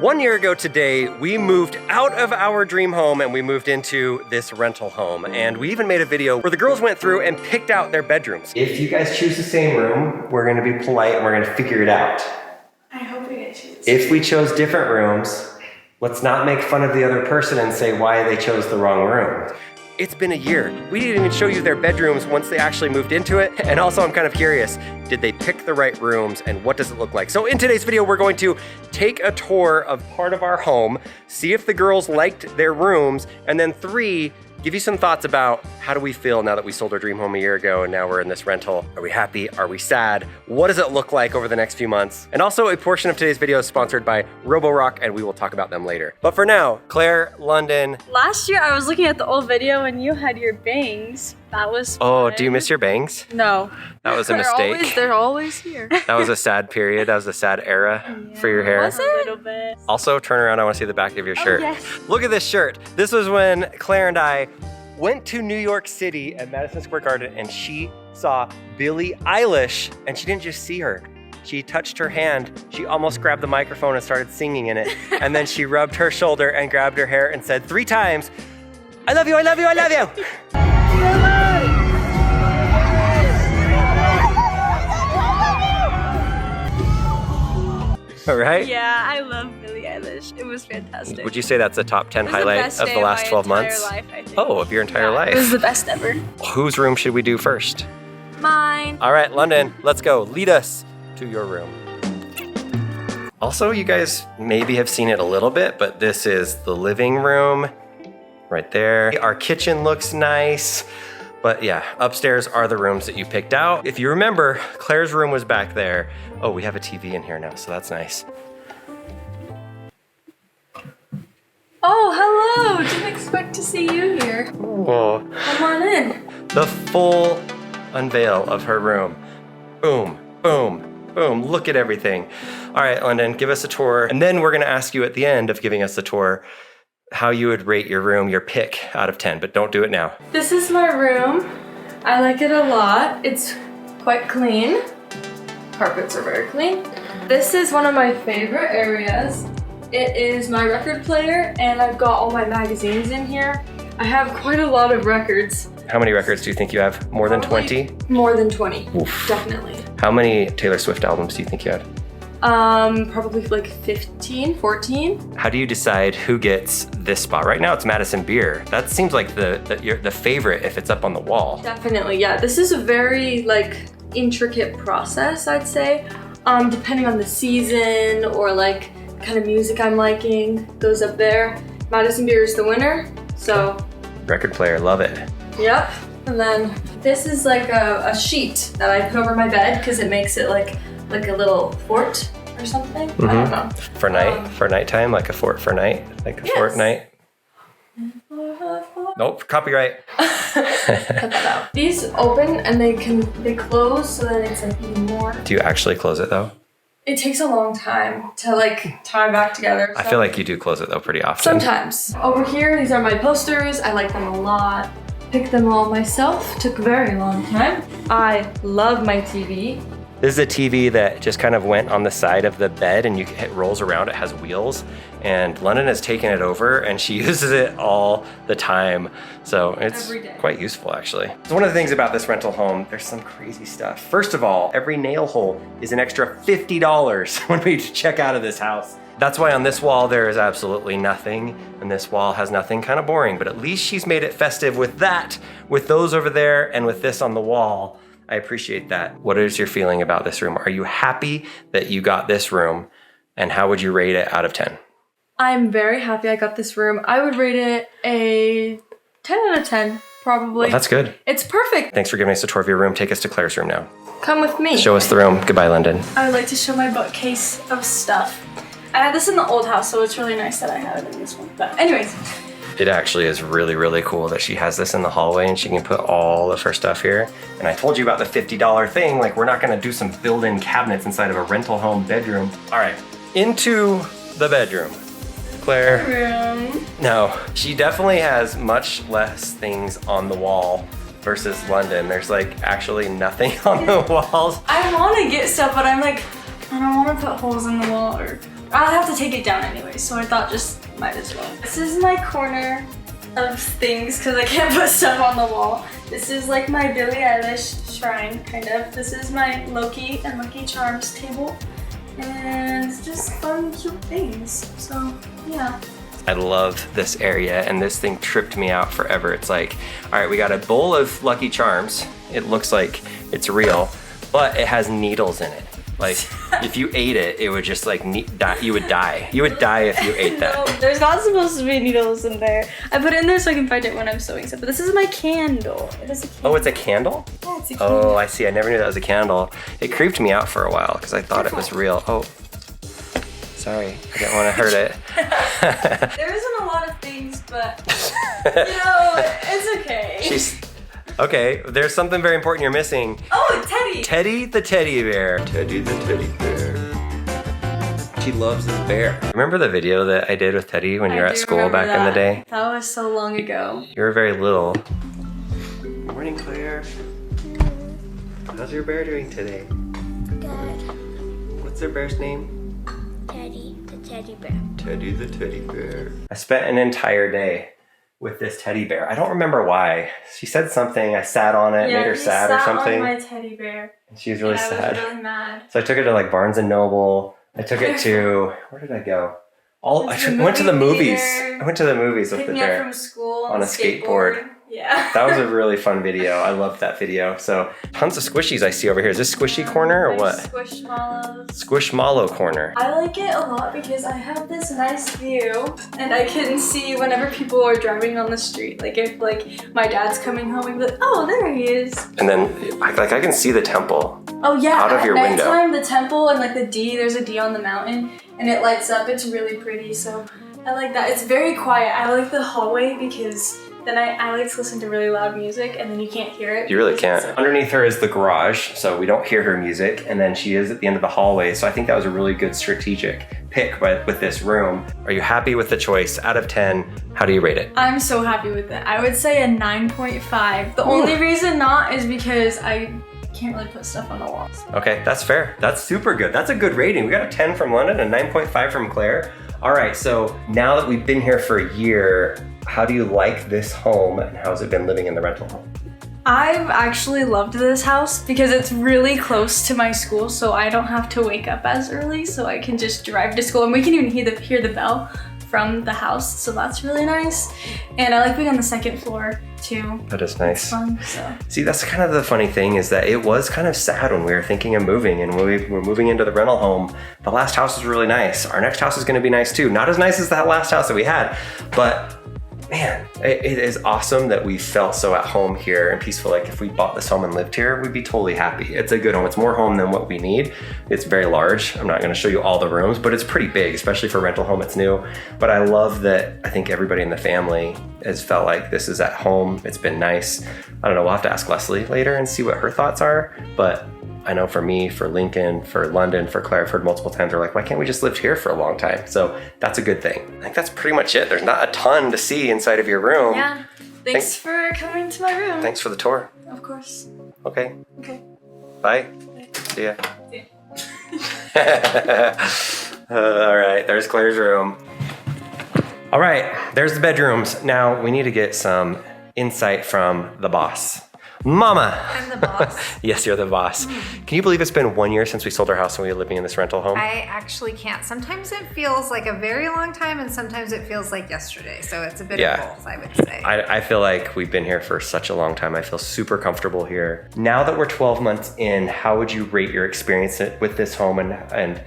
1 year ago today, we moved out of our dream home and we moved into this rental home. And we even made a video where the girls went through and picked out their bedrooms. If you guys choose the same room, we're gonna be polite and we're gonna figure it out. I hope we get choose. If we chose different rooms, let's not make fun of the other person and say why they chose the wrong room. It's been a year. We didn't even show you their bedrooms once they actually moved into it. And also I'm kind of curious, did they pick the right rooms and what does it look like? So in today's video, we're going to take a tour of part of our home, see if the girls liked their rooms, and then 3, give you some thoughts about how do we feel now that we sold our dream home a year ago and now we're in this rental. Are we happy? Are we sad? What does it look like over the next few months? And also a portion of today's video is sponsored by Roborock and we will talk about them later. But for now, Claire, London. Last year I was looking at the old video and you had your bangs. That was fun. Oh, do you miss your bangs? No. That was a mistake. They're always here. That was a sad period. That was a sad era for your hair. Was it? A little bit. Also, turn around. I want to see the back of your shirt. Yes. Look at this shirt. This was when Claire and I went to New York City at Madison Square Garden and she saw Billie Eilish and she didn't just see her. She touched her hand. She almost grabbed the microphone and started singing in it. And then she rubbed her shoulder and grabbed her hair and said 3 times, I love you, I love you, I love you. All right? Yeah, I love Billie Eilish. It was fantastic. Would you say that's a top 10 highlight of the last 12 months? Life, I think. Oh, of your entire life. It was the best ever. Whose room should we do first? Mine. All right, London, let's go. Lead us to your room. Also, you guys maybe have seen it a little bit, but this is the living room right there. Our kitchen looks nice. But yeah, upstairs are the rooms that you picked out. If you remember, Claire's room was back there. Oh, we have a TV in here now, so that's nice. Oh, hello. Didn't expect to see you here. Oh. Come on in. The full unveil of her room. Boom, boom, boom. Look at everything. All right, London, give us a tour. And then we're gonna ask you at the end of giving us the tour how you would rate your room, your pick out of 10, but don't do it now. This is my room. I like it a lot. It's quite clean. Carpets are very clean. This is one of my favorite areas. It is my record player and I've got all my magazines in here. I have quite a lot of records. How many records do you think you have? More than 20? More than 20, Oof. definitely. How many Taylor Swift albums do you think you have? Probably like 15, 14. How do you decide who gets this spot? Right now it's Madison Beer. That seems like the favorite if it's up on the wall. Definitely, yeah. This is a very like intricate process, I'd say. Depending on the season or like kind of music I'm liking, goes up there. Madison Beer is the winner, so. Record player, love it. Yep. And then this is like a sheet that I put over my bed because it makes it like a little fort or something. I don't know. For nighttime, like a fort for night, like a fort night. Nope, copyright. Cut that out. These open and they close so that it's like even more. Do you actually close it though? It takes a long time to like tie back together. So. I feel like you do close it though pretty often. Sometimes. Over here, these are my posters. I like them a lot. Picked them all myself. Took a very long time. I love my TV. This is a TV that just kind of went on the side of the bed and it rolls around, it has wheels. And London has taken it over and she uses it all the time. So it's quite useful actually. So one of the things about this rental home, there's some crazy stuff. First of all, every nail hole is an extra $50 when we check out of this house. That's why on this wall there is absolutely nothing and this wall has nothing, kind of boring, but at least she's made it festive with that, with those over there and with this on the wall. I appreciate that. What is your feeling about this room? Are you happy that you got this room and how would you rate it out of 10? I'm very happy I got this room. I would rate it a 10 out of 10, probably. Well, that's good. It's perfect. Thanks for giving us a tour of your room. Take us to Claire's room now. Come with me. Show us the room. Goodbye, London. I would like to show my bookcase of stuff. I had this in the old house, so it's really nice that I have it in this one. But anyways. It actually is really, really cool that she has this in the hallway and she can put all of her stuff here. And I told you about the $50 thing, like we're not gonna do some built-in cabinets inside of a rental home bedroom. All right, into the bedroom. Claire. Room. No, she definitely has much less things on the wall versus London. There's like actually nothing on the walls. I wanna get stuff, but I'm like, I don't wanna put holes in the wall or I'll have to take it down anyway, so I thought just might as well. This is my corner of things because I can't put stuff on the wall. This is like my Billie Eilish shrine, kind of. This is my Loki and Lucky Charms table. And it's just fun, cute things. So, yeah. I love this area, and this thing tripped me out forever. It's like, all right, we got a bowl of Lucky Charms. It looks like it's real, but it has needles in it. Like, if you ate it, it would just like die. You would die. You would die if you ate that. No, there's not supposed to be needles in there. I put it in there so I can find it when I'm sewing stuff. But this is my candle. It is a candle. Oh, it's a candle? Yeah, it's a candle. Oh, I see. I never knew that was a candle. It creeped me out for a while because I thought it was real. Oh, sorry. I didn't want to hurt it. There isn't a lot of things, but you know, it's okay. Okay, there's something very important you're missing. Oh, Teddy! Teddy the teddy bear. Teddy the teddy bear. She loves this bear. Remember the video that I did with Teddy when you were at school back in the day? That was so long ago. You were very little. Good morning, Claire. How's your bear doing today? Good. What's their bear's name? Teddy, the teddy bear. Teddy the teddy bear. I spent an entire day with this teddy bear. I don't remember why. She said something, I sat on it, made her sad or something. On my teddy bear. And she was really sad. I was really mad. So I took it to like Barnes and Noble. I took it to, where did I go? I went to the movies. I went to the movies with the bear. Picked me up from school on a skateboard. Yeah. That was a really fun video. I loved that video. So tons of squishies I see over here. Is this squishy corner or what? Squishmallows. Squishmallow corner. I like it a lot because I have this nice view and I can see whenever people are driving on the street. Like if like my dad's coming home, and be like, oh, there he is. And then like I can see the temple. Oh yeah, out of your window. At nighttime, the temple and like the D, there's a D on the mountain and it lights up. It's really pretty. So I like that. It's very quiet. I like the hallway because then I like to listen to really loud music and then you can't hear it. You really can't. Underneath her is the garage, so we don't hear her music, and then she is at the end of the hallway, so I think that was a really good strategic pick with this room. Are you happy with the choice? Out of 10, how do you rate it? I'm so happy with it. I would say a 9.5. The only reason not is because I can't really put stuff on the walls. Okay, that's fair. That's super good. That's a good rating. We got a 10 from London, a 9.5 from Claire. All right, so now that we've been here for a year, how do you like this home and how's it been living in the rental home? I've actually loved this house because it's really close to my school, so I don't have to wake up as early, so I can just drive to school and we can even hear the bell from the house, so that's really nice. And I like being on the second floor too. That is nice. It's fun, so. See, that's kind of the funny thing is that it was kind of sad when we were thinking of moving and when we were moving into the rental home. The last house was really nice. Our next house is gonna be nice too. Not as nice as that last house that we had, but man, it is awesome that we felt so at home here and peaceful. Like if we bought this home and lived here, we'd be totally happy. It's a good home. It's more home than what we need. It's very large. I'm not gonna show you all the rooms, but it's pretty big, especially for a rental home. It's new. But I love that I think everybody in the family has felt like this is at home. It's been nice. I don't know, we'll have to ask Leslie later and see what her thoughts are. But I know for me, for Lincoln, for London, for Claire, I've heard multiple times, they're like, why can't we just live here for a long time? So that's a good thing. I think that's pretty much it. There's not a ton to see inside of your room. Yeah, thanks for coming to my room. Thanks for the tour. Of course. Okay. Okay. Bye. Bye. See ya. See ya. All right, there's Claire's room. All right, there's the bedrooms. Now we need to get some insight from the boss. Mama! I'm the boss. Yes, you're the boss. Can you believe it's been 1 year since we sold our house and we were living in this rental home? I actually can't. Sometimes it feels like a very long time and sometimes it feels like yesterday. So it's a bit of both, I would say. I feel like we've been here for such a long time. I feel super comfortable here. Now that we're 12 months in, how would you rate your experience with this home and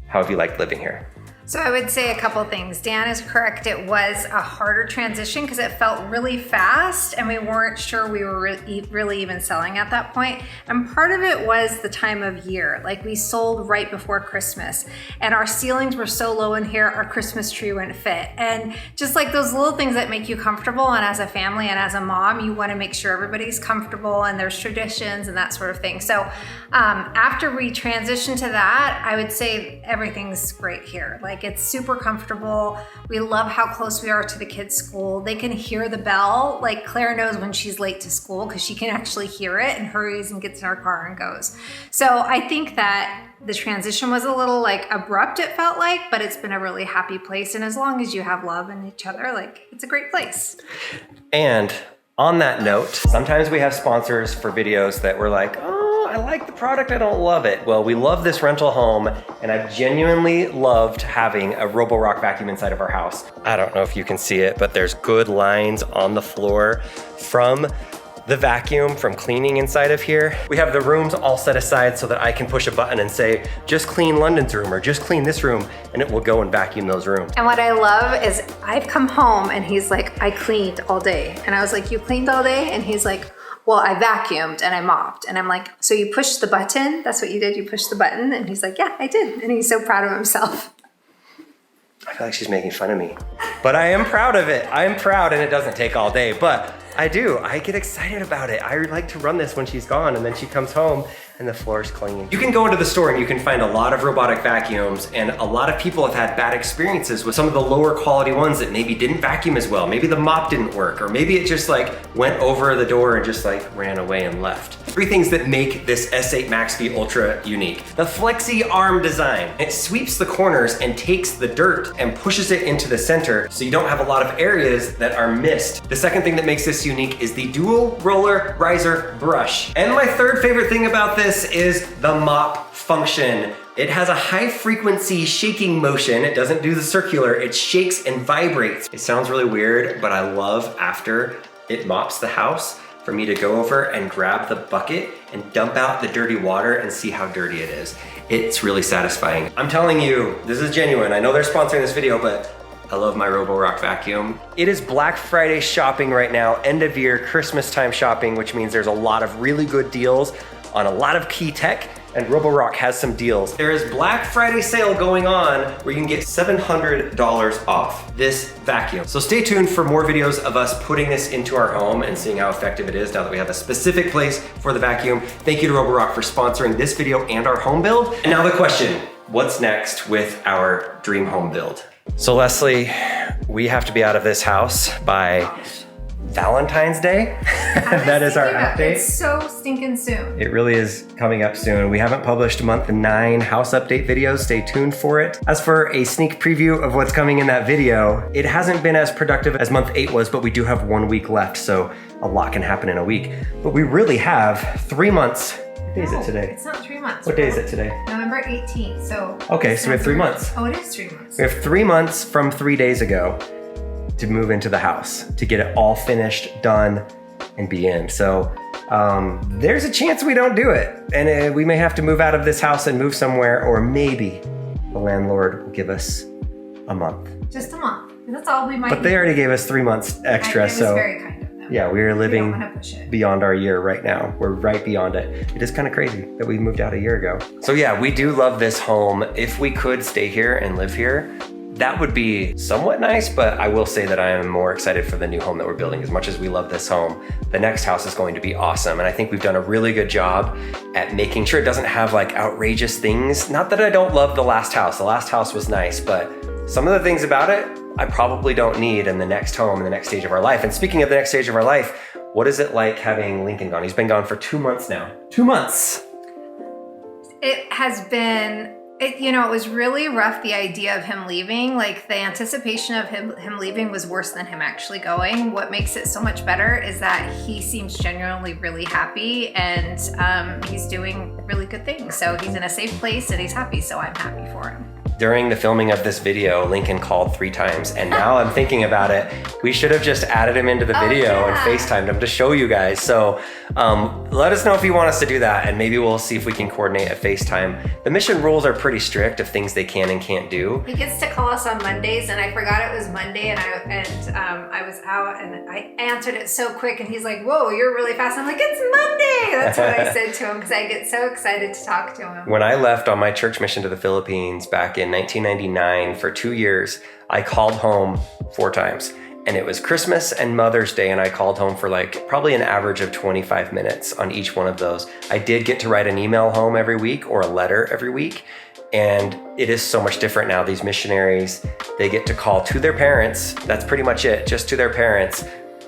how have you liked living here? So I would say a couple things. Dan is correct. It was a harder transition because it felt really fast and we weren't sure we were really even selling at that point. And part of it was the time of year. Like we sold right before Christmas and our ceilings were so low in here, our Christmas tree wouldn't fit. And just like those little things that make you comfortable, and as a family and as a mom, you want to make sure everybody's comfortable and there's traditions and that sort of thing. So after we transitioned to that, I would say everything's great here. Like Like, it's super comfortable. We love how close we are to the kids' school. They can hear the bell. Like, Claire knows when she's late to school because she can actually hear it and hurries and gets in our car and goes. So I think that the transition was a little like abrupt, it felt like, but it's been a really happy place. And as long as you have love in each other, like, it's a great place. And on that note, sometimes we have sponsors for videos that we're like, oh, I like the product, I don't love it. Well, we love this rental home, and I've genuinely loved having a Roborock vacuum inside of our house. I don't know if you can see it, but there's good lines on the floor from the vacuum from cleaning inside of here. We have the rooms all set aside so that I can push a button and say, just clean London's room or just clean this room, and it will go and vacuum those rooms. And what I love is I've come home and he's like, I cleaned all day. And I was like, you cleaned all day? And he's like, well, I vacuumed and I mopped. And I'm like, so you pushed the button? That's what you did? You pushed the button? And he's like, yeah, I did. And he's so proud of himself. I feel like she's making fun of me, but I am proud of it. I'm proud, and it doesn't take all day, but I do. I get excited about it. I like to run this when she's gone, and then she comes home and the floor's clean. You can go into the store and you can find a lot of robotic vacuums, and a lot of people have had bad experiences with some of the lower quality ones that maybe didn't vacuum as well. Maybe the mop didn't work, or maybe it just like went over the door and just like ran away and left. 3 things that make this S8 MaxV Ultra unique. The flexi arm design. It sweeps the corners and takes the dirt and pushes it into the center, so you don't have a lot of areas that are missed. The second thing that makes this unique is the dual roller riser brush. And my third favorite thing about this is the mop function. It has a high frequency shaking motion. It doesn't do the circular, it shakes and vibrates. It sounds really weird, but I love after it mops the house for me to go over and grab the bucket and dump out the dirty water and see how dirty it is. It's really satisfying. I'm telling you, this is genuine. I know they're sponsoring this video, but I love my Roborock vacuum. It is Black Friday shopping right now, end of year, Christmas time shopping, which means there's a lot of really good deals on a lot of key tech, and Roborock has some deals. There is Black Friday sale going on where you can get $700 off this vacuum. So stay tuned for more videos of us putting this into our home and seeing how effective it is now that we have a specific place for the vacuum. Thank you to Roborock for sponsoring this video and our home build. And now the question, what's next with our dream home build? So Leslie, we have to be out of this house by Valentine's Day. That is our update. It's so stinking soon. It really is coming up soon. We haven't published month 9 house update videos. Stay tuned for it. As for a sneak preview of what's coming in that video, it hasn't been as productive as month 8 was, but we do have 1 week left, so a lot can happen in a week. But we really have 3 months. What day is it today? It's not 3 months. What day is it today? November 18th, so. Okay, so we have 3 months. Oh, it is 3 months. We have 3 months from 3 days ago to move into the house, to get it all finished, done, and be in. So there's a chance we don't do it. And we may have to move out of this house and move somewhere, or maybe the landlord will give us a month. Just a month. That's all we might But they already gave us 3 months extra, It was so very kind of them. yeah, we are living We don't want to push it. beyond our year right now. We're right beyond it. It is kind of crazy that we moved out a year ago. So yeah, we do love this home. If we could stay here and live here, that would be somewhat nice, but I will say that I am more excited for the new home that we're building. As much as we love this home, the next house is going to be awesome. And I think we've done a really good job at making sure it doesn't have like outrageous things. Not that I don't love the last house. The last house was nice, but some of the things about it, I probably don't need in the next home, in the next stage of our life. And speaking of the next stage of our life, what is it like having Lincoln gone? He's been gone for 2 months now. 2 months. It has been, it was really rough, the idea of him leaving. Like, the anticipation of him leaving was worse than him actually going. What makes it so much better is that he seems genuinely really happy, and he's doing really good things. So he's in a safe place and he's happy, so I'm happy for him. During the filming of this video, Lincoln called 3 times, and now I'm thinking about it, we should have just added him into the video and FaceTimed him to show you guys. So let us know if you want us to do that, and maybe we'll see if we can coordinate a FaceTime. The mission rules are pretty strict of things they can and can't do. He gets to call us on Mondays, and I forgot it was Monday, and I was out, and I answered it so quick, and he's like, "Whoa, you're really fast." I'm like, "It's Monday." That's what I said to him, because I get so excited to talk to him. When I left on my church mission to the Philippines back in 1999 for 2 years, I called home 4 times. And it was Christmas and Mother's Day, and I called home for like probably an average of 25 minutes on each one of those. I did get to write an email home every week or a letter every week. And it is so much different now. These missionaries, they get to call to their parents. That's pretty much it, just to their parents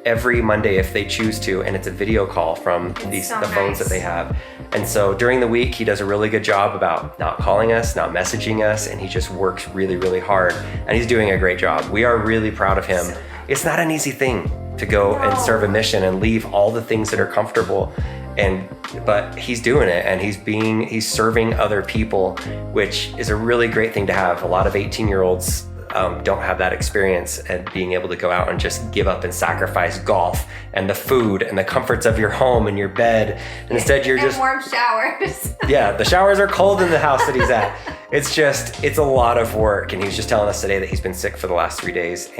every Monday if they choose to. And it's a video call from the phones that they have. And so during the week, he does a really good job about not calling us, not messaging us. And he just works really, really hard. And he's doing a great job. We are really proud of him. It's not an easy thing to go and serve a mission and leave all the things that are comfortable. But he's doing it, and he's serving other people, which is a really great thing to have. A lot of 18-year-olds don't have that experience, and being able to go out and just give up and sacrifice golf and the food and the comforts of your home and your bed. And instead you're just warm showers. Yeah, the showers are cold in the house that he's at. It's a lot of work. And he was just telling us today that he's been sick for the last 3 days,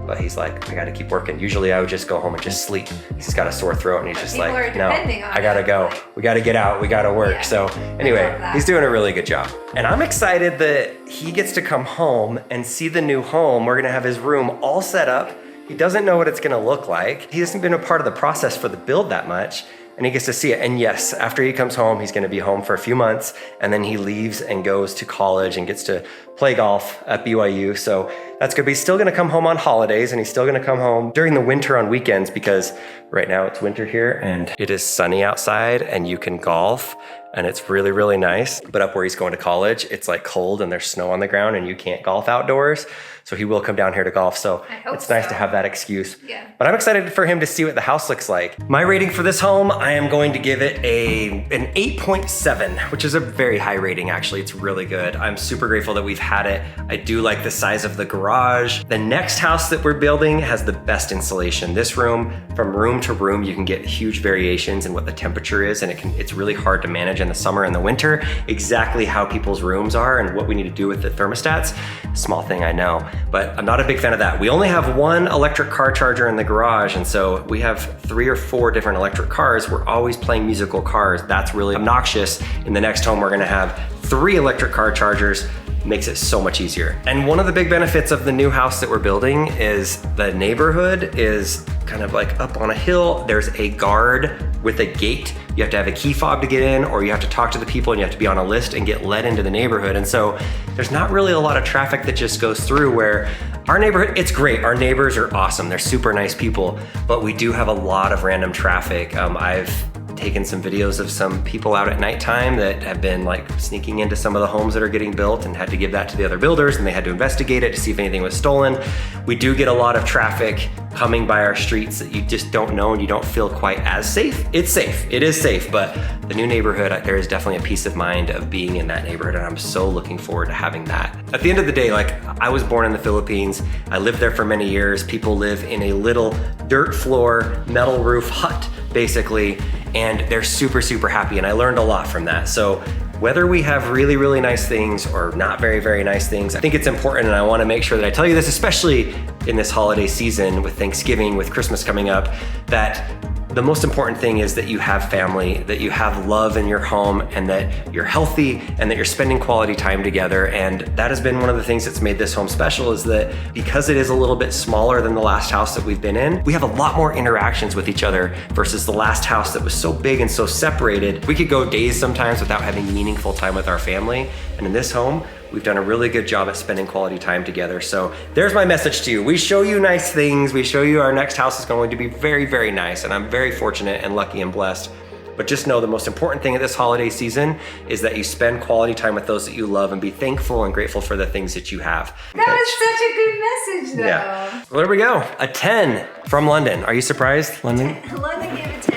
but he's like, I gotta keep working. Usually I would just go home and just sleep. He's just got a sore throat, and he's just like, no, I gotta go. We gotta get out, we gotta work. Yeah, so anyway, he's doing a really good job. And I'm excited that he gets to come home and see the new home. We're gonna have his room all set up. He doesn't know what it's gonna look like. He hasn't been a part of the process for the build that much, and he gets to see it. And yes, after he comes home, he's gonna be home for a few months, and then he leaves and goes to college and gets to play golf at BYU. So that's good, but he's still gonna come home on holidays, and he's still gonna come home during the winter on weekends, because right now it's winter here and it is sunny outside and you can golf, and it's really, really nice. But up where he's going to college, it's like cold and there's snow on the ground and you can't golf outdoors. So he will come down here to golf. So it's nice to have that excuse. Yeah. But I'm excited for him to see what the house looks like. My rating for this home, I am going to give it an 8.7, which is a very high rating, actually. It's really good. I'm super grateful that we've had it. I do like the size of the garage. The next house that we're building has the best insulation. This room, from room to room, you can get huge variations in what the temperature is, and it's really hard to manage in the summer and the winter exactly how people's rooms are and what we need to do with the thermostats. Small thing, I know, but I'm not a big fan of that. We only have one electric car charger in the garage, and so we have 3 or 4 different electric cars. We're always playing musical cars. That's really obnoxious. In the next home, we're gonna have 3 electric car chargers. Makes it so much easier. And one of the big benefits of the new house that we're building is the neighborhood is kind of like up on a hill. There's a guard with a gate. You have to have a key fob to get in, or you have to talk to the people and you have to be on a list and get let into the neighborhood. And so there's not really a lot of traffic that just goes through, where our neighborhood, it's great. Our neighbors are awesome. They're super nice people, but we do have a lot of random traffic. I've taken some videos of some people out at nighttime that have been like sneaking into some of the homes that are getting built, and had to give that to the other builders, and they had to investigate it to see if anything was stolen. We do get a lot of traffic coming by our streets that you just don't know, and you don't feel quite as safe. It's safe, it is safe, but the new neighborhood, there is definitely a peace of mind of being in that neighborhood, and I'm so looking forward to having that. At the end of the day, like, I was born in the Philippines. I lived there for many years. People live in a little dirt floor, metal roof hut, basically, and they're super, super happy, and I learned a lot from that. So whether we have really, really nice things or not very, very nice things, I think it's important, and I wanna make sure that I tell you this, especially in this holiday season with Thanksgiving, with Christmas coming up, that the most important thing is that you have family, that you have love in your home, and that you're healthy, and that you're spending quality time together. And that has been one of the things that's made this home special, is that because it is a little bit smaller than the last house that we've been in, we have a lot more interactions with each other versus the last house that was so big and so separated. We could go days sometimes without having meaningful time with our family. And in this home, we've done a really good job at spending quality time together. So there's my message to you. We show you nice things. We show you our next house is going to be very, very nice. And I'm very fortunate and lucky and blessed. But just know the most important thing at this holiday season is that you spend quality time with those that you love, and be thankful and grateful for the things that you have. That was such a good message, though. Yeah. Well, there we go. A 10 from London. Are you surprised, London? London gave a 10.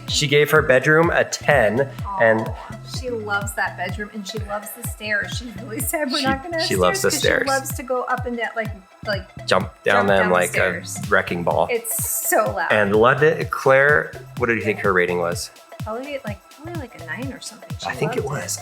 She gave her bedroom a 10. Aww. And she loves that bedroom, and she loves the stairs. She's really sad we're not gonna have She loves the stairs. She loves to go up and down, like jump down them like a wrecking ball. It's so loud. And London, Claire, what did you think her rating was? Probably like a 9 or something. I think it was.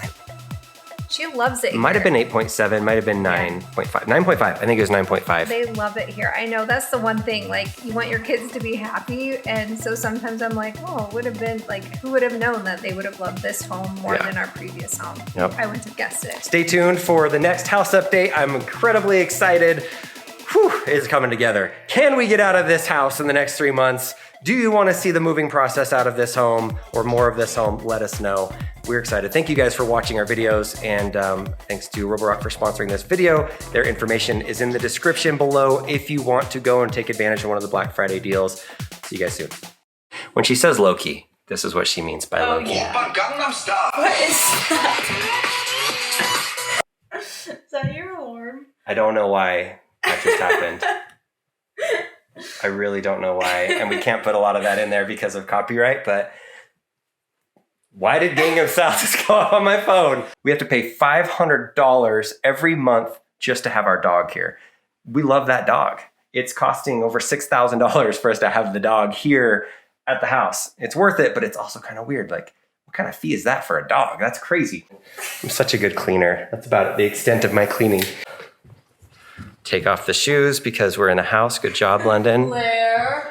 She loves it. It might have been 8.7, might have been 9.5. 9.5. I think it was 9.5. They love it here. I know that's the one thing. Like, you want your kids to be happy, and so sometimes I'm like, oh, it would have been like, who would have known that they would have loved this home more than our previous home? Yep. I wouldn't have guessed it. Stay tuned for the next house update. I'm incredibly excited. whew, is coming together. Can we get out of this house in the next 3 months? Do you want to see the moving process out of this home or more of this home? Let us know. We're excited. Thank you guys for watching our videos, and thanks to Roborock for sponsoring this video. Their information is in the description below if you want to go and take advantage of one of the Black Friday deals. See you guys soon. When she says low-key, this is what she means by low-key. Yeah. What is that? Is that your alarm? I don't know why that just happened. I really don't know why, and we can't put a lot of that in there because of copyright, but why did Gangnam Style just go off on my phone? We have to pay $500 every month just to have our dog here. We love that dog. It's costing over $6,000 for us to have the dog here at the house. It's worth it, but it's also kind of weird. Like, what kind of fee is that for a dog? That's crazy. I'm such a good cleaner. That's about the extent of my cleaning. Take off the shoes because we're in the house. Good job, London. Blair.